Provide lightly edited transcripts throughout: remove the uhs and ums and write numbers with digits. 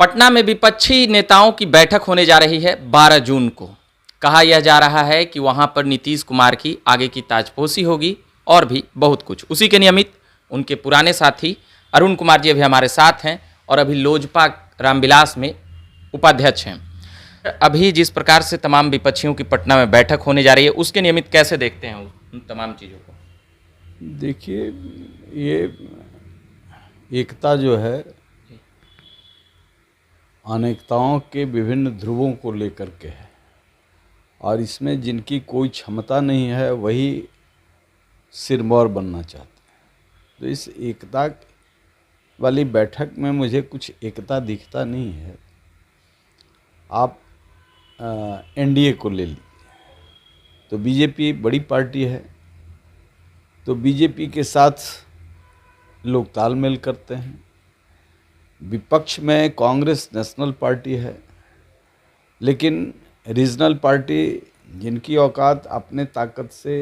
पटना में विपक्षी नेताओं की बैठक होने जा रही है 12 जून को। कहा यह जा रहा है कि वहां पर नीतीश कुमार की आगे की ताजपोशी होगी और भी बहुत कुछ। उसी के नियमित उनके पुराने साथी अरुण कुमार जी अभी हमारे साथ हैं और अभी लोजपा रामविलास में उपाध्यक्ष हैं। अभी जिस प्रकार से तमाम विपक्षियों की पटना में बैठक होने जा रही है, उसके नियमित कैसे देखते हैं उन तमाम चीज़ों को? देखिए, ये एकता जो है अनेकताओं के विभिन्न ध्रुवों को लेकर के है, और इसमें जिनकी कोई क्षमता नहीं है वही सिरमौर बनना चाहते हैं। तो इस एकता वाली बैठक में मुझे कुछ एकता दिखता नहीं है। आप एनडीए को ले लीजिए, तो बीजेपी बड़ी पार्टी है, तो बीजेपी के साथ लोग तालमेल करते हैं। विपक्ष में कांग्रेस नेशनल पार्टी है, लेकिन रीजनल पार्टी जिनकी औकात अपने ताकत से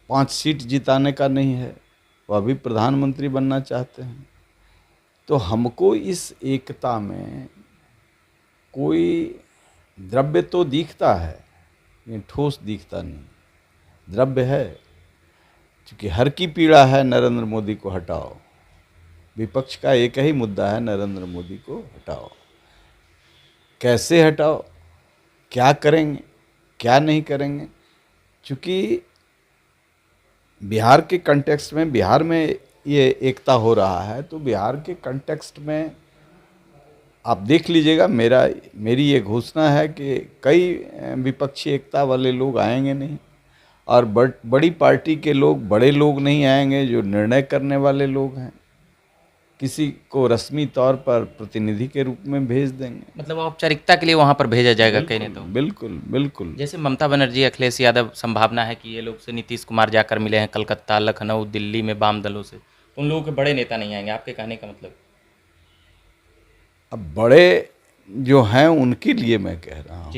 5 सीट जिताने का नहीं है, वह भी प्रधानमंत्री बनना चाहते हैं। तो हमको इस एकता में कोई द्रव्य तो दिखता है, ये ठोस दिखता नहीं। द्रव्य है, क्योंकि हर की पीड़ा है नरेंद्र मोदी को हटाओ। विपक्ष का एक ही मुद्दा है, नरेंद्र मोदी को हटाओ। कैसे हटाओ, क्या करेंगे, क्या नहीं करेंगे? क्योंकि बिहार के कंटेक्स्ट में, बिहार में ये एकता हो रहा है, तो बिहार के कंटेक्स्ट में आप देख लीजिएगा, मेरी ये घोषणा है कि कई विपक्षी एकता वाले लोग आएंगे नहीं, और बड़ी पार्टी के लोग, बड़े लोग नहीं आएंगे जो निर्णय करने वाले लोग हैं। किसी को रस्मी तौर पर प्रतिनिधि के रूप में भेज देंगे, मतलब औपचारिकता के लिए वहां पर भेजा जाएगा कहीं नहीं तो। बिल्कुल बिल्कुल। जैसे ममता बनर्जी, अखिलेश यादव, संभावना है कि ये लोग से नीतीश कुमार जाकर मिले हैं कलकत्ता, लखनऊ, दिल्ली में वाम दलों से, तो उन लोगों के बड़े नेता नहीं आएंगे, आपके कहने का मतलब? अब बड़े जो हैं उनके लिए मैं कह रहा हूँ,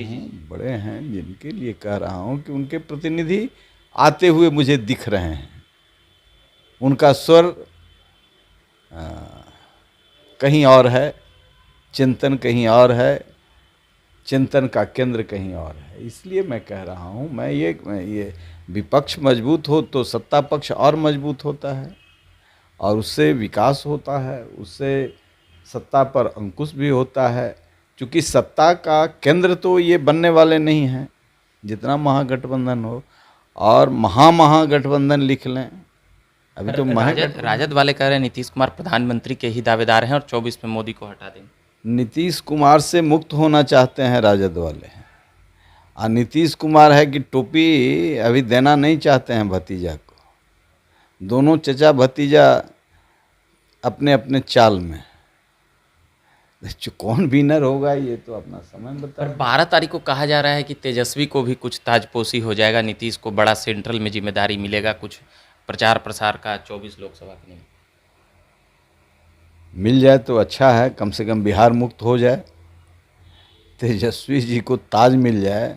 बड़े हैं जिनके लिए कह रहा हूँ कि उनके प्रतिनिधि आते हुए मुझे दिख रहे हैं। उनका स्वर कहीं और है, चिंतन कहीं और है, चिंतन का केंद्र कहीं और है। इसलिए मैं कह रहा हूँ, मैं ये विपक्ष मजबूत हो तो सत्ता पक्ष और मजबूत होता है, और उससे विकास होता है, उससे सत्ता पर अंकुश भी होता है। क्योंकि सत्ता का केंद्र तो ये बनने वाले नहीं हैं, जितना महागठबंधन हो, और महागठबंधन लिख लें। अभी तो राजद वाले कह रहे हैं नीतीश कुमार प्रधानमंत्री के ही दावेदार हैं और 24 में मोदी को हटा देंगे। नीतीश कुमार से मुक्त होना चाहते हैं राजद वाले, और नीतीश कुमार है कि टोपी अभी देना नहीं चाहते हैं भतीजा को। दोनों चचा भतीजा अपने अपने चाल में, कौन विनर होगा ये तो अपना समय बता। 12 तारीख को कहा जा रहा है कि तेजस्वी को भी कुछ ताजपोशी हो जाएगा, नीतीश को बड़ा सेंट्रल में जिम्मेदारी मिलेगा, कुछ प्रचार प्रसार का 24 लोकसभा के लिए मिल जाए तो अच्छा है। कम से कम बिहार मुक्त हो जाए, तेजस्वी जी को ताज मिल जाए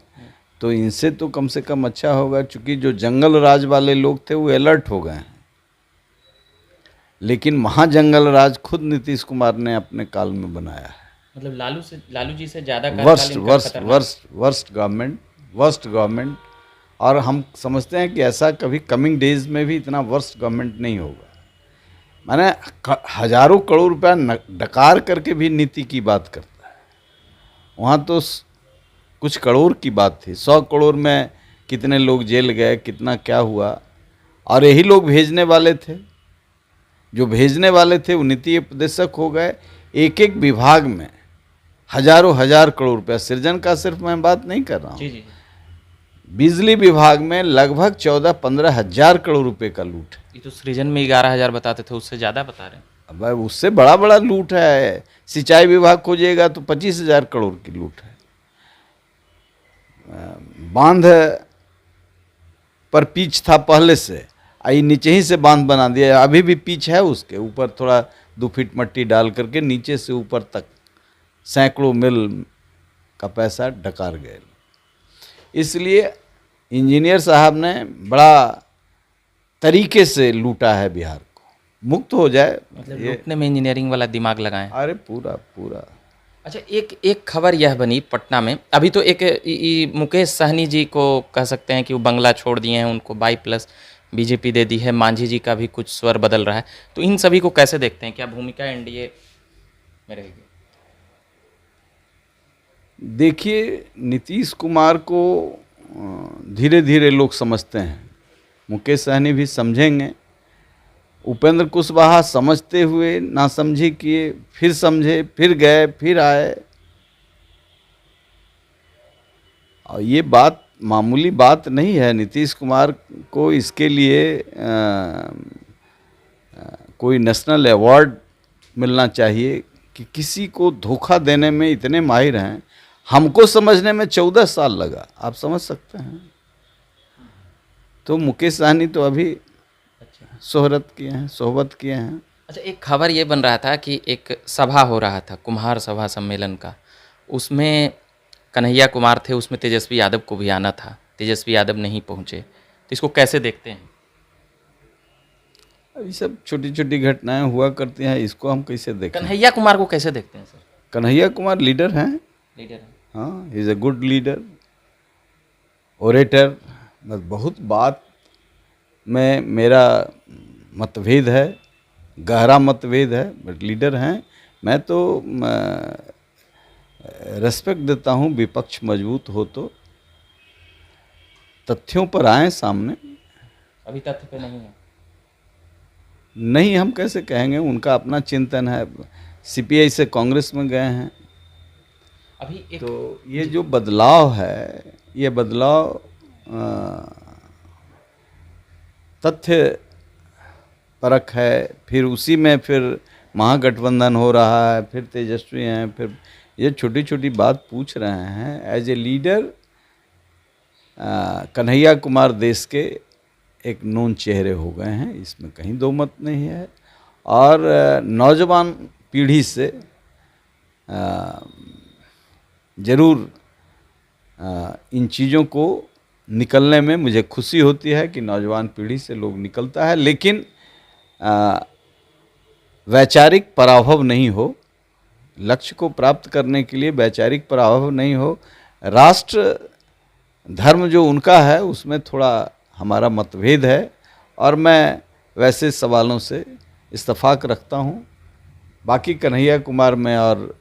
तो इनसे तो कम से कम अच्छा होगा। क्योंकि जो जंगल राज वाले लोग थे वो अलर्ट हो गए हैं, लेकिन महाजंगल राज खुद नीतीश कुमार ने अपने काल में बनाया है। मतलब लालू जी से ज़्यादा वर्स्ट गवर्नमेंट। और हम समझते हैं कि ऐसा कभी कमिंग डेज में भी इतना वर्स्ट गवर्नमेंट नहीं होगा। माने हजारों करोड़ रुपया डकार करके भी नीति की बात करता है। वहाँ तो कुछ करोड़ की बात थी, 100 करोड़ में कितने लोग जेल गए, कितना क्या हुआ, और यही लोग भेजने वाले थे। जो भेजने वाले थे वो नीति उपदेशक हो गए। एक एक विभाग में हजार करोड़ रुपया सृजन का सिर्फ मैं बात नहीं कर रहा हूँ। बिजली विभाग में लगभग 14-15 हजार करोड़ रुपए का लूट है। ये तो सृजन में 11,000 बताते थे, उससे ज़्यादा बता रहे हैं। अब उससे बड़ा लूट है। सिंचाई विभाग खोजिएगा तो 25,000 करोड़ की लूट है। बांध पर पिच था पहले से, आई नीचे ही से बांध बना दिया, अभी भी पिच है, उसके ऊपर थोड़ा 2 फीट मट्टी डाल करके नीचे से ऊपर तक सैकड़ों मील का पैसा डकार गए। इसलिए इंजीनियर साहब ने बड़ा तरीके से लूटा है बिहार को। मुक्त हो जाए। मतलब ये लूटने में इंजीनियरिंग वाला दिमाग लगाएं। अरे पूरा पूरा। अच्छा, एक एक खबर यह बनी पटना में अभी, तो एक मुकेश सहनी जी को कह सकते हैं कि वो बंगला छोड़ दिए हैं, उनको 22+ बीजेपी दे दी है, मांझी जी का भी कुछ स्वर बदल रहा है, तो इन सभी को कैसे देखते हैं, क्या भूमिका एनडीए में रहेगी? देखिए, नीतीश कुमार को धीरे धीरे लोग समझते हैं, मुकेश सहनी भी समझेंगे, उपेंद्र कुशवाहा समझते हुए नासमझी किए, फिर समझे, फिर गए, फिर आए। और ये बात मामूली बात नहीं है। नीतीश कुमार को इसके लिए कोई नेशनल अवार्ड मिलना चाहिए कि किसी को धोखा देने में इतने माहिर हैं। हमको समझने में 14 साल लगा, आप समझ सकते हैं। तो मुकेश सहनी तो अभी सोहबत किए हैं। अच्छा, एक खबर ये बन रहा था कि एक सभा हो रहा था, कुम्हार सभा सम्मेलन का, उसमें कन्हैया कुमार थे, उसमें तेजस्वी यादव को भी आना था, तेजस्वी यादव नहीं पहुंचे, तो इसको कैसे देखते हैं? ये सब छोटी छोटी घटनाएं हुआ करती हैं, इसको हम कैसे देखें? कन्हैया कुमार को कैसे देखते हैं सर? कन्हैया कुमार लीडर हैं। लीडर है। हाँ, he is a good leader, orator. बस बहुत बात में मेरा मतभेद है, गहरा मतभेद है, बट लीडर हैं। मैं तो रेस्पेक्ट देता हूँ, विपक्ष मजबूत हो तो तथ्यों पर आए सामने। अभी तथ्य पे नहीं है। नहीं, हम कैसे कहेंगे, उनका अपना चिंतन है। सीपीआई से कांग्रेस में गए हैं। अभी एक तो ये जो बदलाव है, ये बदलाव तथ्य परख है। फिर उसी में फिर महागठबंधन हो रहा है, फिर तेजस्वी हैं, फिर ये छोटी छोटी बात पूछ रहे हैं। As a leader Kanhaiya Kumar देश के एक नोन चेहरे हो गए हैं, इसमें कहीं दो मत नहीं है। और नौजवान पीढ़ी से ज़रूर इन चीज़ों को निकलने में मुझे खुशी होती है कि नौजवान पीढ़ी से लोग निकलता है, लेकिन वैचारिक पराभव नहीं हो। लक्ष्य को प्राप्त करने के लिए वैचारिक पराभव नहीं हो। राष्ट्र धर्म जो उनका है उसमें थोड़ा हमारा मतभेद है, और मैं वैसे सवालों से इत्तेफाक रखता हूँ। बाकी कन्हैया कुमार में और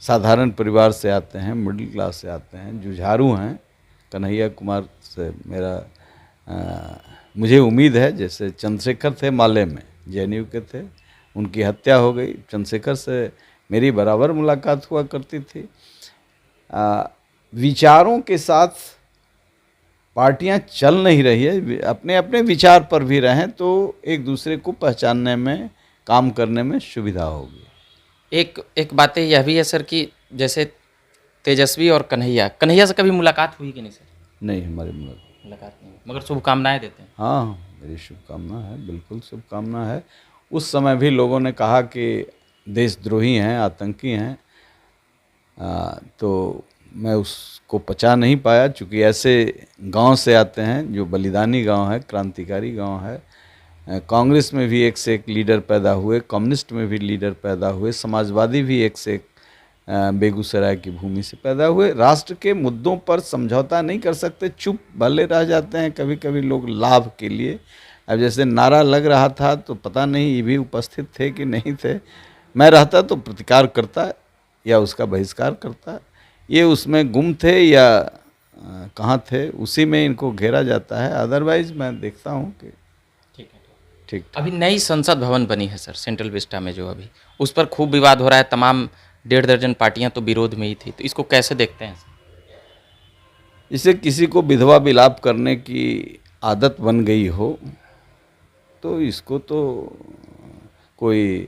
साधारण परिवार से आते हैं, मिडिल क्लास से आते हैं, जुझारू हैं। कन्हैया कुमार से मुझे उम्मीद है, जैसे चंद्रशेखर थे माले में, जेएनयू के थे, उनकी हत्या हो गई। चंद्रशेखर से मेरी बराबर मुलाकात हुआ करती थी। विचारों के साथ पार्टियां चल नहीं रही है, अपने अपने विचार पर भी रहें तो एक दूसरे को पहचानने में, काम करने में सुविधा होगी। एक बात यह भी है सर कि जैसे तेजस्वी और कन्हैया से कभी मुलाकात हुई कि नहीं सर? नहीं, हमारी मुलाकात नहीं, मगर शुभकामनाएं देते हैं। हाँ, मेरी शुभकामना है, बिल्कुल शुभकामना है। उस समय भी लोगों ने कहा कि देशद्रोही हैं, आतंकी हैं, तो मैं उसको पचा नहीं पाया, चूँकि ऐसे गांव से आते हैं जो बलिदानी गांव है, क्रांतिकारी गांव है। कांग्रेस में भी एक से एक लीडर पैदा हुए, कम्युनिस्ट में भी लीडर पैदा हुए, समाजवादी भी एक से एक बेगूसराय की भूमि से पैदा हुए। राष्ट्र के मुद्दों पर समझौता नहीं कर सकते, चुप भले रह जाते हैं कभी कभी लोग लाभ के लिए। अब जैसे नारा लग रहा था तो पता नहीं ये भी उपस्थित थे कि नहीं थे। मैं रहता तो प्रतिकार करता या उसका बहिष्कार करता। ये उसमें गुम थे या कहाँ थे, उसी में इनको घेरा जाता है। अदरवाइज मैं देखता हूँ कि ठीक। अभी नई संसद भवन बनी है सर सेंट्रल विस्टा में, जो अभी उस पर खूब विवाद हो रहा है, तमाम 1.5 दर्जन पार्टियां तो विरोध में ही थी, तो इसको कैसे देखते हैं? इसे किसी को विधवा विलाप करने की आदत बन गई हो तो इसको तो कोई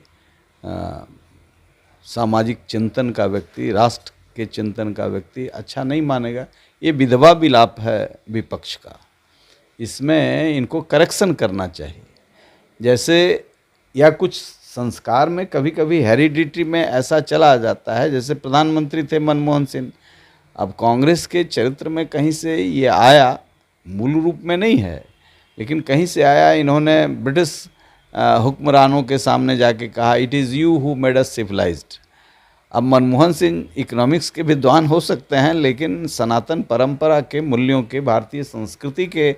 सामाजिक चिंतन का व्यक्ति, राष्ट्र के चिंतन का व्यक्ति अच्छा नहीं मानेगा। ये विधवा विलाप है विपक्ष का, इसमें इनको करेक्शन करना चाहिए। जैसे या कुछ संस्कार में कभी कभी हेरिडिटी में ऐसा चला जाता है, जैसे प्रधानमंत्री थे मनमोहन सिंह, अब कांग्रेस के चरित्र में कहीं से ये आया, मूल रूप में नहीं है लेकिन कहीं से आया। इन्होंने ब्रिटिश हुक्मरानों के सामने जाके कहा, it is you who made us civilized. अब मनमोहन सिंह इकोनॉमिक्स के विद्वान हो सकते हैं, लेकिन सनातन परंपरा के मूल्यों के, भारतीय संस्कृति के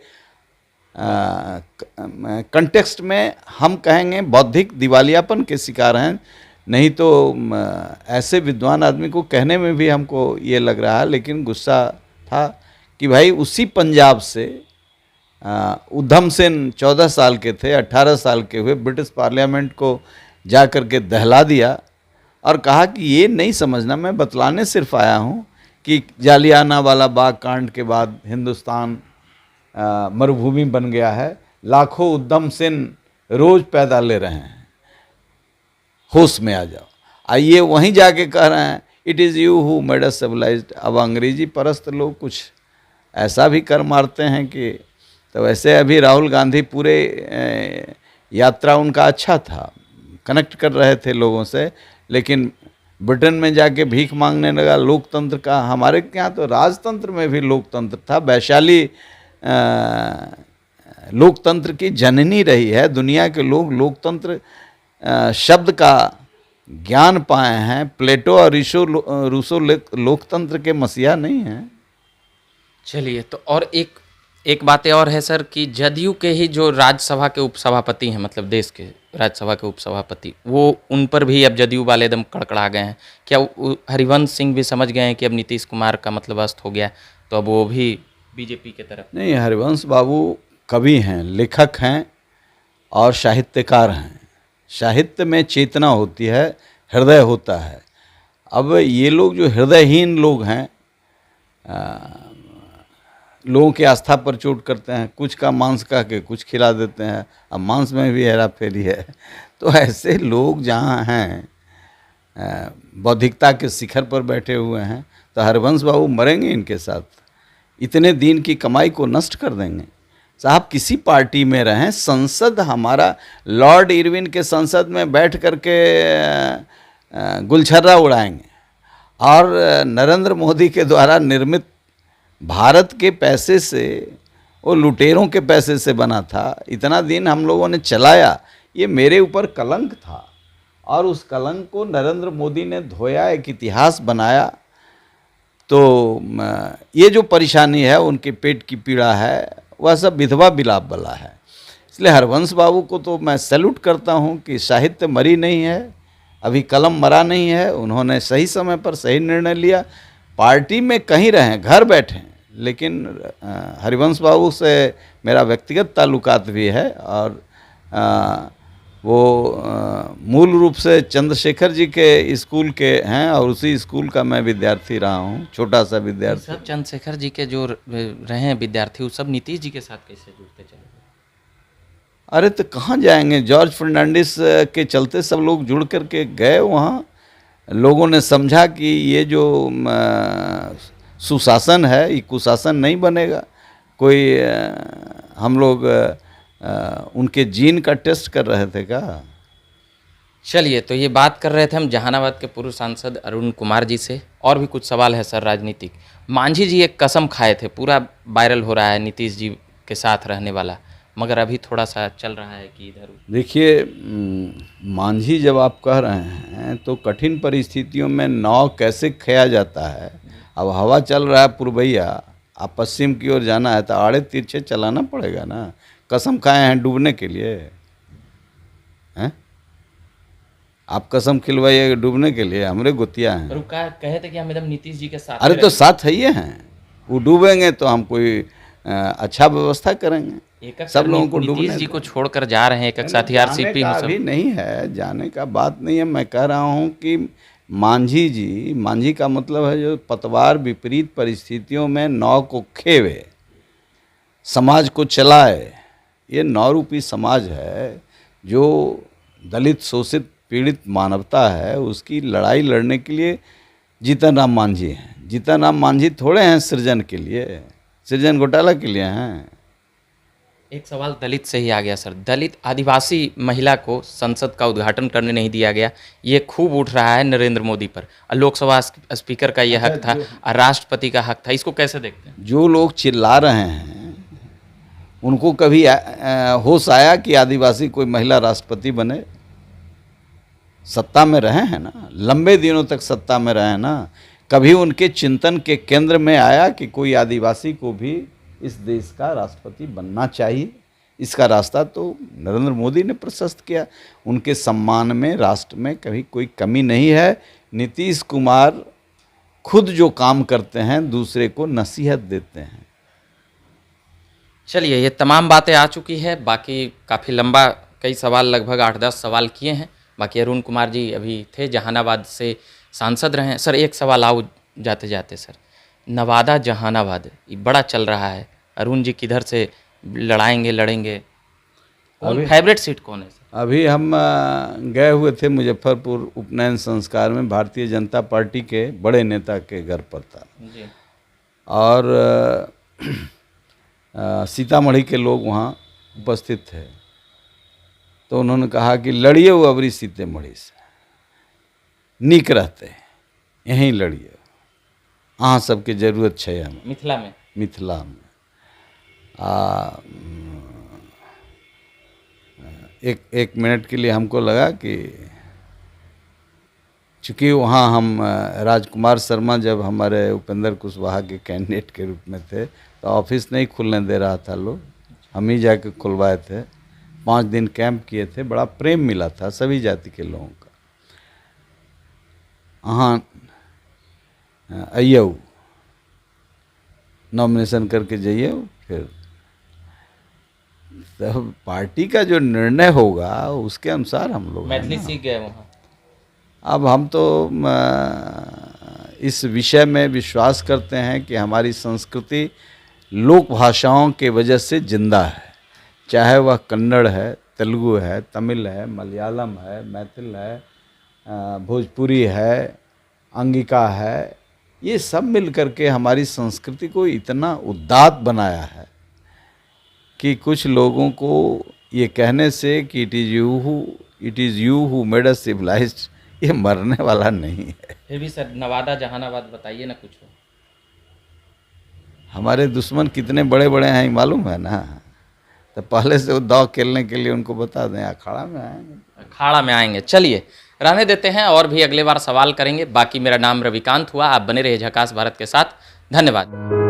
कंटेक्स्ट में हम कहेंगे बौद्धिक दिवालियापन के शिकार हैं। नहीं तो ऐसे विद्वान आदमी को कहने में भी हमको ये लग रहा है, लेकिन गुस्सा था कि भाई उसी पंजाब से उधम सिंह 14 साल के थे, 18 साल के हुए, ब्रिटिश पार्लियामेंट को जा कर के दहला दिया और कहा कि ये नहीं समझना, मैं बतलाने सिर्फ आया हूँ कि जालियाना वाला बाग कांड के बाद हिंदुस्तान मरुभूमि बन गया है, लाखों उधम सिंह रोज पैदा ले रहे हैं, होश में आ जाओ। आइए वहीं जाके कह रहे हैं it is you who made us civilized. अब अंग्रेजी परस्त लोग कुछ ऐसा भी कर मारते हैं कि, तो वैसे अभी राहुल गांधी पूरे यात्रा उनका अच्छा था, कनेक्ट कर रहे थे लोगों से, लेकिन ब्रिटेन में जाके भीख मांगने लगा लोकतंत्र का। हमारे यहाँ तो राजतंत्र में भी लोकतंत्र था, वैशाली लोकतंत्र की जननी रही है। दुनिया के लोग लोकतंत्र शब्द का ज्ञान पाए हैं। प्लेटो और रूसो लोकतंत्र के मसीहा नहीं हैं। चलिए, तो और एक बात और है सर कि जदयू के ही जो राज्यसभा के उपसभापति हैं, मतलब देश के राज्यसभा के उपसभापति, वो उन पर भी अब जदयू वाले एकदम कड़कड़ा गए हैं। क्या हरिवंश सिंह भी समझ गए हैं कि अब नीतीश कुमार का मतलब अस्त हो गया, तो अब वो भी बीजेपी के तरफ? नहीं, हरिवंश बाबू कवि हैं, लेखक हैं और साहित्यकार हैं। साहित्य में चेतना होती है, हृदय होता है। अब ये लोग जो हृदयहीन लोग हैं, लोगों की आस्था पर चोट करते हैं, कुछ का मांस कह के कुछ खिला देते हैं। अब मांस में भी हेरा फेरी है। तो ऐसे लोग जहाँ हैं, बौद्धिकता के शिखर पर बैठे हुए हैं, तो हरिवंश बाबू मरेंगे इनके साथ, इतने दिन की कमाई को नष्ट कर देंगे। साहब किसी पार्टी में रहें, संसद हमारा, लॉर्ड इरविन के संसद में बैठ करके गुलछर्रा उड़ाएंगे, और नरेंद्र मोदी के द्वारा निर्मित भारत के पैसे से, वो लुटेरों के पैसे से बना था, इतना दिन हम लोगों ने चलाया, ये मेरे ऊपर कलंक था, और उस कलंक को नरेंद्र मोदी ने धोया, एक इतिहास बनाया। तो ये जो परेशानी है, उनके पेट की पीड़ा है, वह सब विधवा विलाप वाला है। इसलिए हरवंश बाबू को तो मैं सैल्यूट करता हूँ कि साहित्य मरी नहीं है, अभी कलम मरा नहीं है। उन्होंने सही समय पर सही निर्णय लिया। पार्टी में कहीं रहें, घर बैठें, लेकिन हरिवंश बाबू से मेरा व्यक्तिगत ताल्लुकात भी है, और वो मूल रूप से चंद्रशेखर जी के स्कूल के हैं, और उसी स्कूल का मैं विद्यार्थी रहा हूँ, छोटा सा विद्यार्थी। सब चंद्रशेखर जी के जो रहे हैं विद्यार्थी, वो सब नीतीश जी के साथ कैसे जुड़ते चले गए? अरे तो कहाँ जाएंगे, जॉर्ज फर्नांडिस के चलते सब लोग जुड़ करके गए वहाँ। लोगों ने समझा कि ये जो सुशासन है, ये कुशासन नहीं बनेगा। कोई हम लोग उनके जीन का टेस्ट कर रहे थे क्या? चलिए, तो ये बात कर रहे थे हम जहानाबाद के पूर्व सांसद अरुण कुमार जी से। और भी कुछ सवाल है सर राजनीतिक। मांझी जी एक कसम खाए थे, पूरा वायरल हो रहा है, नीतीश जी के साथ रहने वाला, मगर अभी थोड़ा सा चल रहा है कि इधर। देखिए, मांझी जब आप कह रहे हैं तो कठिन परिस्थितियों में नाव कैसे खेया जाता है। अब हवा चल रहा है पूर्वैया, आप पश्चिम की ओर जाना है तो आड़े तिरछे चलाना पड़ेगा ना। कसम खाए हैं डूबने के लिए, हैं? आप कसम खिलवाइए डूबने के लिए, हमरे गोतिया हैं। पर कहे थे कि हम एकदम नीतीश जी के साथ। अरे तो साथ है ये हैं, वो डूबेंगे तो हम कोई अच्छा व्यवस्था करेंगे। सब लोगों को डूबने। नीतीश जी को छोड़कर जा रहे हैं एक साथी आरसीपी में। अभी नहीं है, जाने का बात नहीं है। मैं कह रहा हूँ कि मांझी जी, मांझी का मतलब है जो पतवार विपरीत परिस्थितियों में नाव को खेवे, समाज को चलाए। ये नाव रूपी समाज है जो दलित, शोषित, पीड़ित मानवता है, उसकी लड़ाई लड़ने के लिए जीतन राम मांझी हैं। जीतन राम मांझी थोड़े हैं सृजन के लिए, सृजन घोटाला के लिए हैं। एक सवाल दलित से ही आ गया सर। दलित आदिवासी महिला को संसद का उद्घाटन करने नहीं दिया गया, ये खूब उठ रहा है नरेंद्र मोदी पर। लोकसभा स्पीकर का ये हक था, राष्ट्रपति का हक था, इसको कैसे देखते हैं? जो लोग चिल्ला रहे हैं उनको कभी होश आया कि आदिवासी कोई महिला राष्ट्रपति बने? सत्ता में रहे हैं ना, लंबे दिनों तक सत्ता में रहे हैं ना। कभी उनके चिंतन के केंद्र में आया कि कोई आदिवासी को भी इस देश का राष्ट्रपति बनना चाहिए? इसका रास्ता तो नरेंद्र मोदी ने प्रशस्त किया। उनके सम्मान में, राष्ट्र में कभी कोई कमी नहीं है। नीतीश कुमार खुद जो काम करते हैं दूसरे को नसीहत देते हैं। चलिए, ये तमाम बातें आ चुकी है। बाकी काफ़ी लंबा, कई सवाल, लगभग 8-10 सवाल किए हैं। बाकी अरुण कुमार जी अभी थे, जहानाबाद से सांसद रहे हैं। सर, एक सवाल आओ जाते जाते सर, नवादा जहानाबाद ये बड़ा चल रहा है, अरुण जी किधर से लड़ेंगे? कौन फेवरेट सीट कौन है सर? अभी हम गए हुए थे मुजफ्फरपुर उपनयन संस्कार में, भारतीय जनता पार्टी के बड़े नेता के घर पर था जी। और सीतामढ़ी के लोग वहाँ उपस्थित थे। तो उन्होंने कहा कि लड़िए वो अबरी सीतामढ़ी से नीक रहते, यहीं लड़िए, अहाँ सबके जरूरत है हमें मिथिला में। एक मिनट के लिए हमको लगा कि चूँकि वहाँ हम राजकुमार शर्मा जब हमारे उपेंद्र कुशवाहा के कैंडिडेट के रूप में थे तो ऑफिस नहीं खुलने दे रहा था लोग, हम ही जाके खुलवाए थे। 5 दिन कैंप किए थे, बड़ा प्रेम मिला था सभी जाति के लोगों का। हाँ, आइए नॉमिनेशन करके जाइए, फिर तब पार्टी का जो निर्णय होगा उसके अनुसार हम लोग मैथिली सीख गए वहाँ। अब हम तो इस विषय में विश्वास करते हैं कि हमारी संस्कृति लोक भाषाओं के वजह से जिंदा है, चाहे वह कन्नड़ है, तेलुगु है, तमिल है, मलयालम है, मैथिल है, भोजपुरी है, अंगिका है। ये सब मिल करके हमारी संस्कृति को इतना उदात्त बनाया है कि कुछ लोगों को ये कहने से कि it is you who made us civilized, ये मरने वाला नहीं है। फिर भी सर, नवादा जहानाबाद बताइए ना कुछ। हमारे दुश्मन कितने बड़े बड़े हैं मालूम है ना, तो पहले से वो दाव खेलने के लिए उनको बता दें, अखाड़ा में आएंगे। चलिए, रहने देते हैं, और भी अगले बार सवाल करेंगे। बाकी मेरा नाम रविकांत हुआ, आप बने रहे झकास भारत के साथ। धन्यवाद।